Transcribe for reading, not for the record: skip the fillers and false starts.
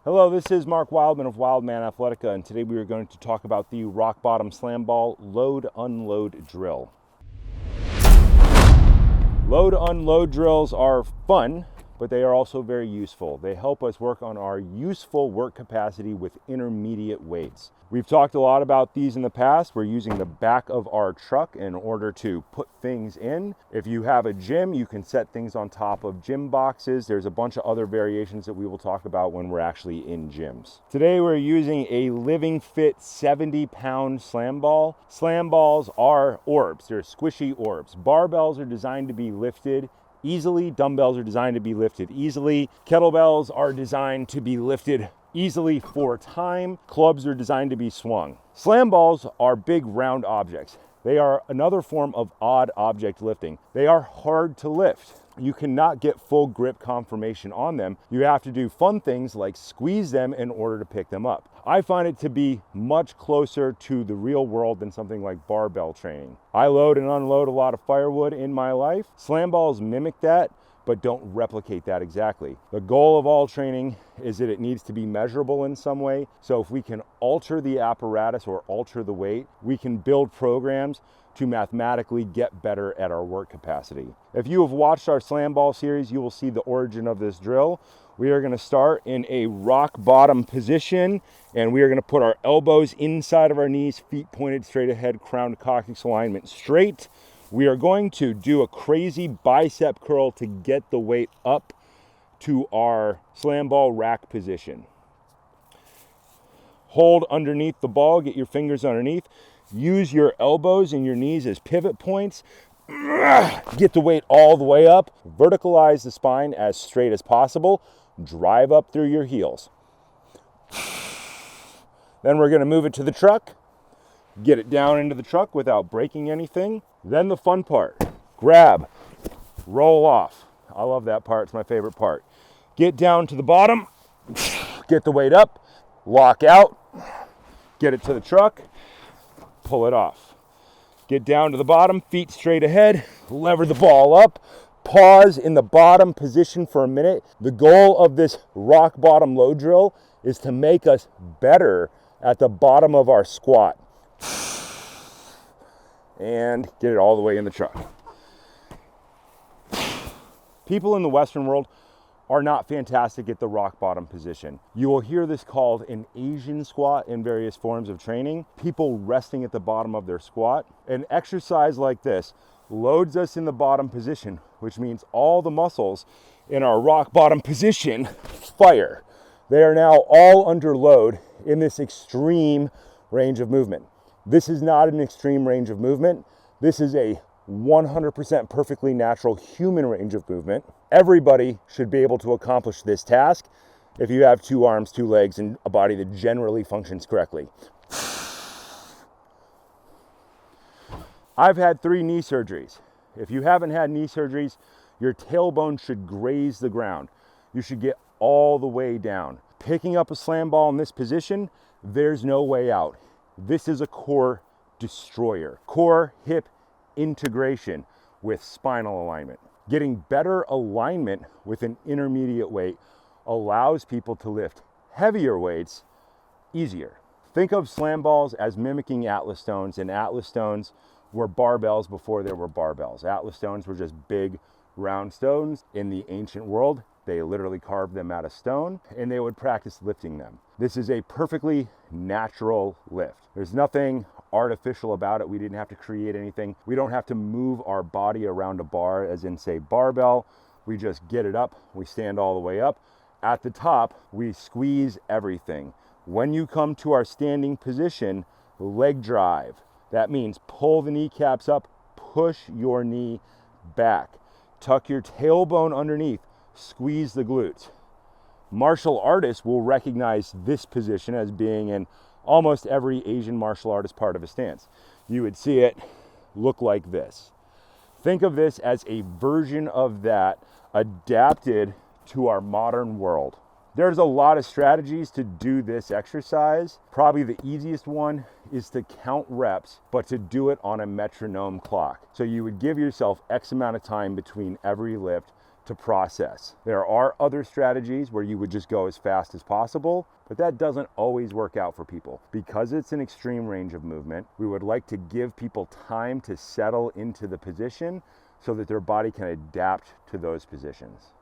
Hello, this is Mark Wildman of Wildman Athletica, and today we are going to talk about the rock bottom slam ball load unload drill. Load unload drills are fun, but they are also very useful. They help us work on our useful work capacity with intermediate weights. We've talked a lot about these in the past. We're using the back of our truck in order to put things in. If you have a gym, you can set things on top of gym boxes. There's a bunch of other variations that we will talk about when we're actually in gyms. Today we're using a Living Fit 70-pound slam ball. Slam balls are orbs. They're squishy orbs. Barbells are designed to be lifted easily. Dumbbells are designed to be lifted easily. Kettlebells are designed to be lifted easily for time. Clubs are designed to be swung. Slam balls are big round objects. They are another form of odd object lifting. They are hard to lift. You cannot get full grip confirmation on them. You have to do fun things like squeeze them in order to pick them up. I find it to be much closer to the real world than something like barbell training. I load and unload a lot of firewood in my life. Slam balls mimic that, but don't replicate that exactly. The goal of all training is that it needs to be measurable in some way. So if we can alter the apparatus or alter the weight, we can build programs to mathematically get better at our work capacity. If you have watched our slam ball series, you will see the origin of this drill. We are gonna start in a rock bottom position, and we are gonna put our elbows inside of our knees, feet pointed straight ahead, crown to coccyx alignment straight. We are going to do a crazy bicep curl to get the weight up to our slam ball rack position. Hold underneath the ball, get your fingers underneath. Use your elbows and your knees as pivot points. Get the weight all the way up. Verticalize the spine as straight as possible. Drive up through your heels. Then we're going to move it to the truck. Get it down into the truck without breaking anything. Then the fun part. Grab, roll off. I love that part. It's my favorite part. Get down to the bottom. Get the weight up. Lock out. Get it to the truck. Pull it off. Get down to the bottom, feet straight ahead, lever the ball up, pause in the bottom position for a minute. The goal of this rock bottom load drill is to make us better at the bottom of our squat. And get it all the way in the truck. People in the Western world are not fantastic at the rock bottom position. You will hear this called an Asian squat in various forms of training. People resting at the bottom of their squat. An exercise like this loads us in the bottom position, which means all the muscles in our rock bottom position fire. They are now all under load in this extreme range of movement. This is not an extreme range of movement. This is a 100% perfectly natural human range of movement. Everybody should be able to accomplish this task if you have 2 arms, 2 legs, and a body that generally functions correctly. I've had 3 knee surgeries. If you haven't had knee surgeries, your tailbone should graze the ground. You should get all the way down. Picking up a slam ball in this position, there's no way out. This is a core destroyer. Core hip integration with spinal alignment. Getting better alignment with an intermediate weight allows people to lift heavier weights easier. Think of slam balls as mimicking Atlas stones, and Atlas stones were barbells before there were barbells. Atlas stones were just big round stones. In the ancient world, they literally carved them out of stone and they would practice lifting them. This is a perfectly natural lift. There's nothing artificial about it. We didn't have to create anything. We don't have to move our body around a bar, as in say barbell. We just get it up. We stand all the way up. At the top, we squeeze everything. When you come to our standing position, leg drive. That means pull the kneecaps up, push your knee back. Tuck your tailbone underneath, squeeze the glutes. Martial artists will recognize this position as being in almost every Asian martial artist part of a stance. You would see it look like this. Think of this as a version of that adapted to our modern world. There's a lot of strategies to do this exercise. Probably the easiest one is to count reps, but to do it on a metronome clock. So you would give yourself X amount of time between every lift to process. There are other strategies where you would just go as fast as possible, but that doesn't always work out for people. Because it's an extreme range of movement, we would like to give people time to settle into the position so that their body can adapt to those positions.